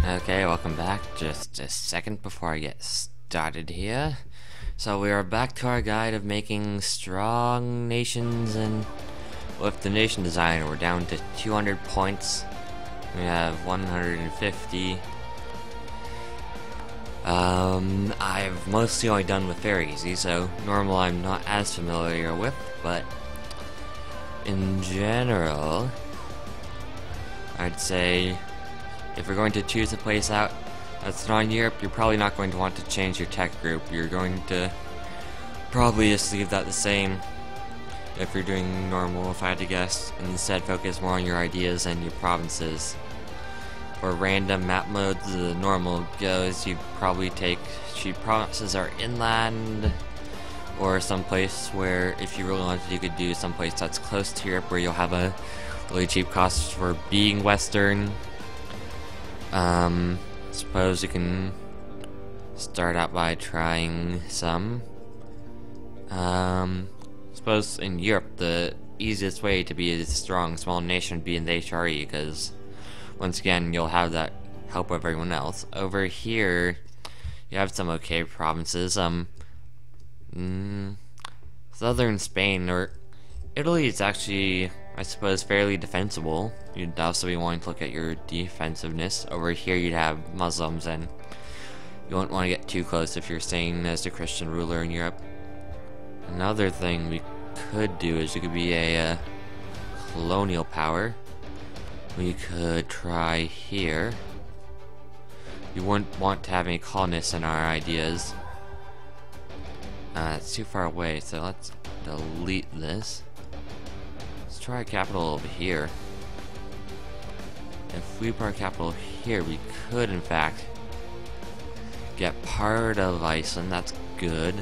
Okay, welcome back. Just a second before I get started here. So we are back to our guide of making strong nations, and with the nation design we're down to 200 points. We have 150. I've mostly only done with very easy, so normal I'm not as familiar with, but in general I'd say if you're going to choose a place out that's not in Europe, you're probably not going to want to change your tech group. You're going to probably just leave that the same if you're doing normal, if I had to guess, and instead focus more on your ideas and your provinces. For random map modes, the normal goes, you probably take cheap provinces are inland, or someplace where if you really wanted, you could do someplace that's close to Europe where you'll have a really cheap cost for being Western. Suppose you can start out by trying some. Suppose in Europe the easiest way to be a strong small nation would be in the HRE, because once again you'll have that help of everyone else. Over here you have some okay provinces. Southern Spain or Italy is actually, I suppose, fairly defensible. You'd also be wanting to look at your defensiveness. Over here you'd have Muslims, and you won't want to get too close if you're staying as a Christian ruler in Europe. Another thing we could do is you could be a colonial power. We could try here. You wouldn't want to have any colonists in our ideas. It's too far away, so let's delete this. Let's try a capital over here. If we put our capital here, we could in fact get part of Iceland. That's good.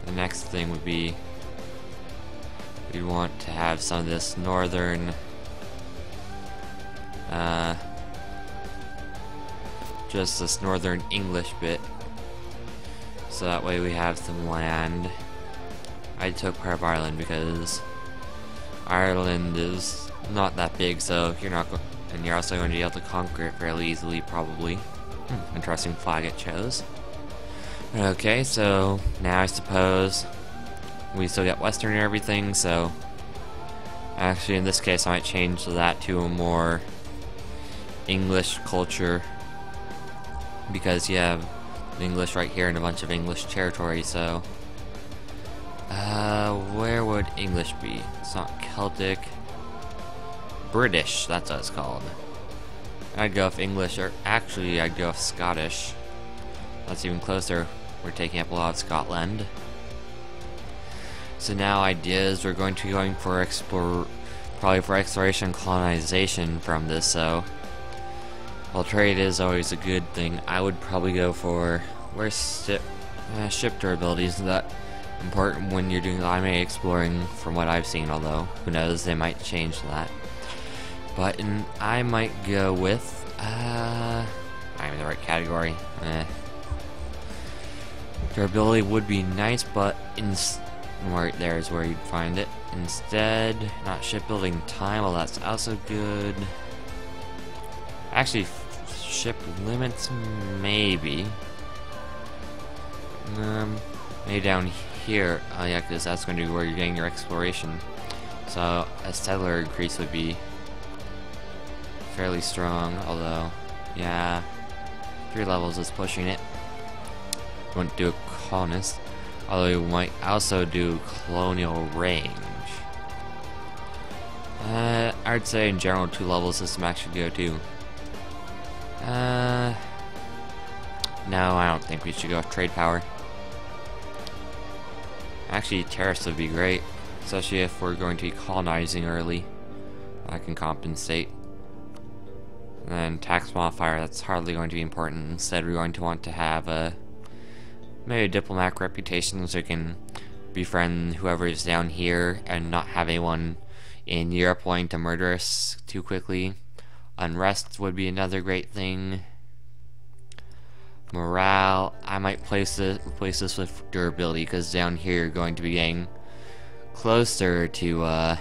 The next thing would be we'd want to have some of this northern just this northern English bit, so that way we have some land. I took part of Ireland because Ireland is not that big, so and you're also going to be able to conquer it fairly easily, probably. Interesting flag it chose. Okay, so now I suppose we still get Western and everything, so actually in this case I might change that to a more English culture, because you have English right here and a bunch of English territory. So where would English be? It's not Celtic. British, that's what it's called. I'd go with English, or actually I'd go with Scottish. That's even closer. We're taking up a lot of Scotland. So now ideas, we're going to be going for probably for exploration and colonization from this, so while trade is always a good thing, I would probably go for where's ship durability isn't that important when you're doing IMA exploring from what I've seen, although who knows, they might change that. But I might go with I'm in the right category. Durability would be nice, but right there is where you'd find it. Instead, not shipbuilding time, well that's also good. Actually, ship limits, maybe. Maybe down here. Oh yeah, because that's going to be where you're getting your exploration. So a settler increase would be fairly strong, although, yeah, 3 levels is pushing it. We won't do a colonist, although we might also do colonial range. I'd say in general 2 levels system actually go to. No, I don't think we should go with trade power. Actually, tariffs would be great, especially if we're going to be colonizing early. That can compensate. And then tax modifier, that's hardly going to be important. Instead, we're going to want to have maybe a diplomatic reputation, so we can befriend whoever is down here and not have anyone in Europe wanting to murder us too quickly. Unrest would be another great thing. Morale, I might replace this with durability, because down here you're going to be getting closer to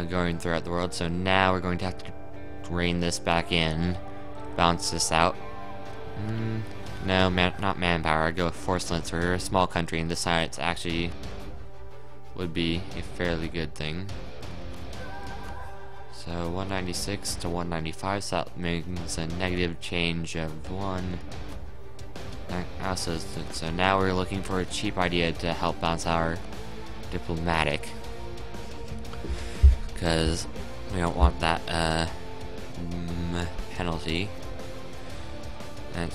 going throughout the world. So now we're going to have to rein this back in, bounce this out. No, not manpower. I'd go with force links. We're a small country, and this science actually would be a fairly good thing. So 196 to 195, so that means a negative change of 1. So now we're looking for a cheap idea to help bounce our diplomatic, because we don't want that penalty. And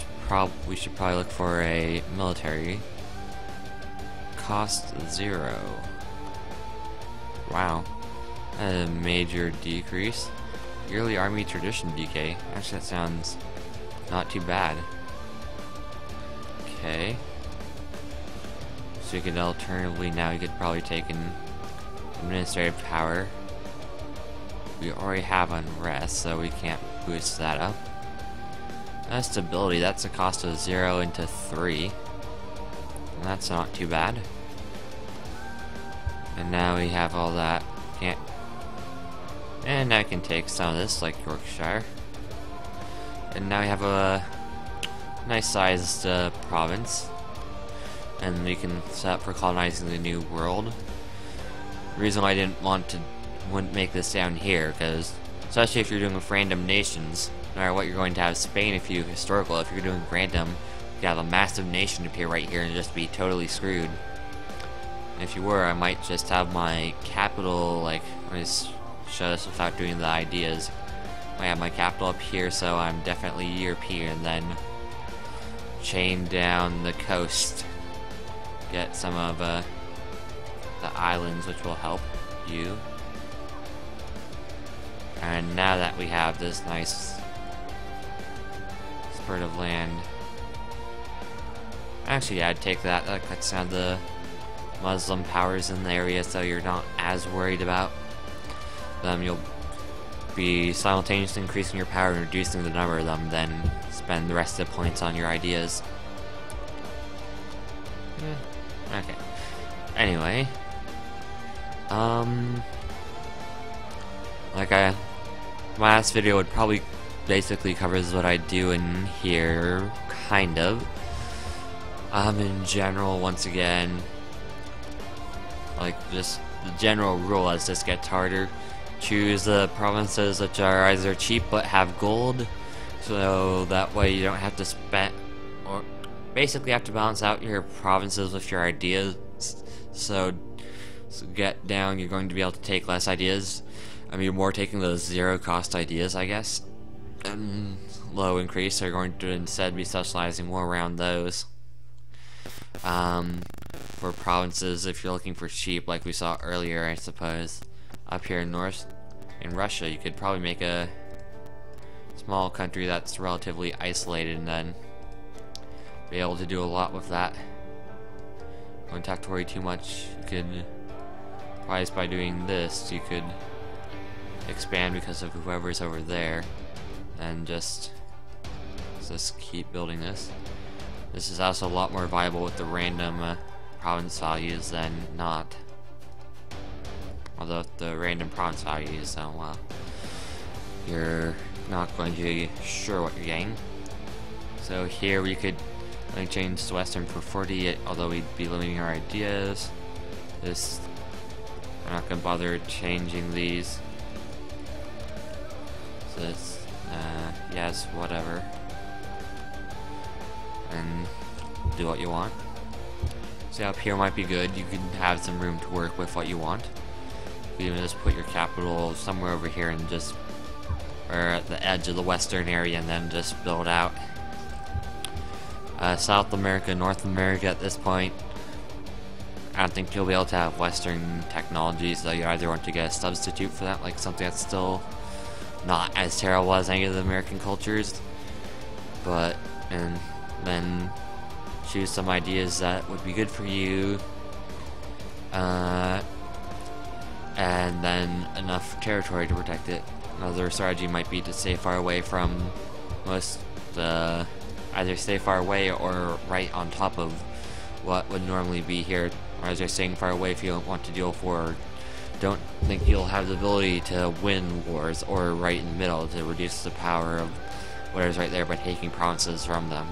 we should probably look for a military. Cost 0. Wow. A major decrease. Yearly army tradition decay. Actually, that sounds not too bad. Okay. So you could alternatively now you could probably take an administrative power. We already have unrest, so we can't boost that up. Stability, that's a cost of 0 into 3. And that's not too bad. And now we have all that. Can't. And I can take some of this, like Yorkshire. And now we have a nice sized province. And we can set up for colonizing the new world. The reason why I wouldn't make this down here, because especially if you're doing with random nations, no matter what, you're going to have Spain if you're historical. If you're doing random, you could have a massive nation appear right here and just be totally screwed. And if you were, I might just have my capital, like, let me just show this without doing the ideas. I have my capital up here, so I'm definitely European, then chain down the coast. Get some of the islands, which will help you. And now that we have this nice spurt of land, actually, I'd take that. That cuts down the Muslim powers in the area, so you're not as worried about them. You'll be simultaneously increasing your power and reducing the number of them, then spend the rest of the points on your ideas. Okay. Anyway, like my last video would probably basically covers what I do in here, kind of. In general, once again, like just the general rule as this gets harder, choose the provinces which are either cheap but have gold, so that way you don't have to spend, or basically have to balance out your provinces with your ideas. So get down, you're going to be able to take less ideas. I mean, you're more taking those zero cost ideas, I guess. And low increase are going to instead be socializing more around those. For provinces, if you're looking for cheap, like we saw earlier, I suppose, up here in north, in Russia, you could probably make a small country that's relatively isolated and then be able to do a lot with that. Don't have to worry too much. You could, probably just by doing this, you could expand because of whoever's over there, and just keep building this. This is also a lot more viable with the random province values than not. Although the random province values, so you're not going to be sure what you're getting. So here we could only change to Western for 40, although we'd be limiting our ideas. This, we're not going to bother changing these. So it's, yes, whatever. And do what you want. See, up here might be good. You can have some room to work with what you want. You can just put your capital somewhere over here and just, or at the edge of the western area, and then just build out. South America, North America at this point, I don't think you'll be able to have Western technologies, so you either want to get a substitute for that, like something that's still not as terrible as any of the American cultures, but, and then choose some ideas that would be good for you, and then enough territory to protect it. Another strategy might be to stay far away from most, either stay far away or right on top of what would normally be here, or either staying far away if you don't want to deal for don't think you'll have the ability to win wars or right in the middle to reduce the power of whatever's right there by taking provinces from them.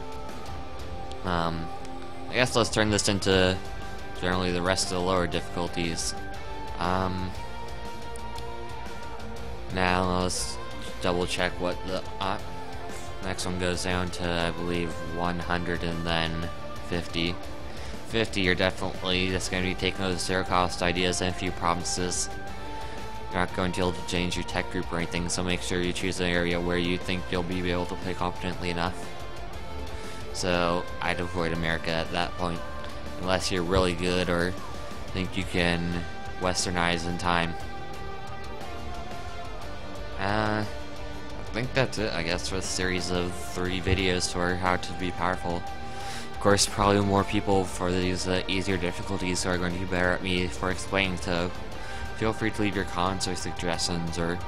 I guess let's turn this into generally the rest of the lower difficulties. Now let's double check what the next one goes down to. I believe 100 and then 50. 50, you're definitely just going to be taking those zero cost ideas and a few provinces. You're not going to be able to change your tech group or anything, so make sure you choose an area where you think you'll be able to play competently enough. So I'd avoid America at that point, unless you're really good or think you can westernize in time. I think that's it, I guess, for the series of 3 videos for how to be powerful. Of course, probably more people for these easier difficulties are going to be better at me for explaining, so feel free to leave your comments or suggestions or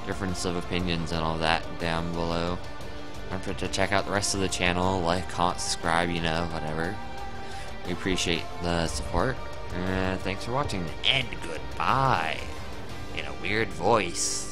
difference of opinions and all that down below. Remember to check out the rest of the channel, like, comment, subscribe, you know, whatever. We appreciate the support. Thanks for watching, and goodbye, in a weird voice.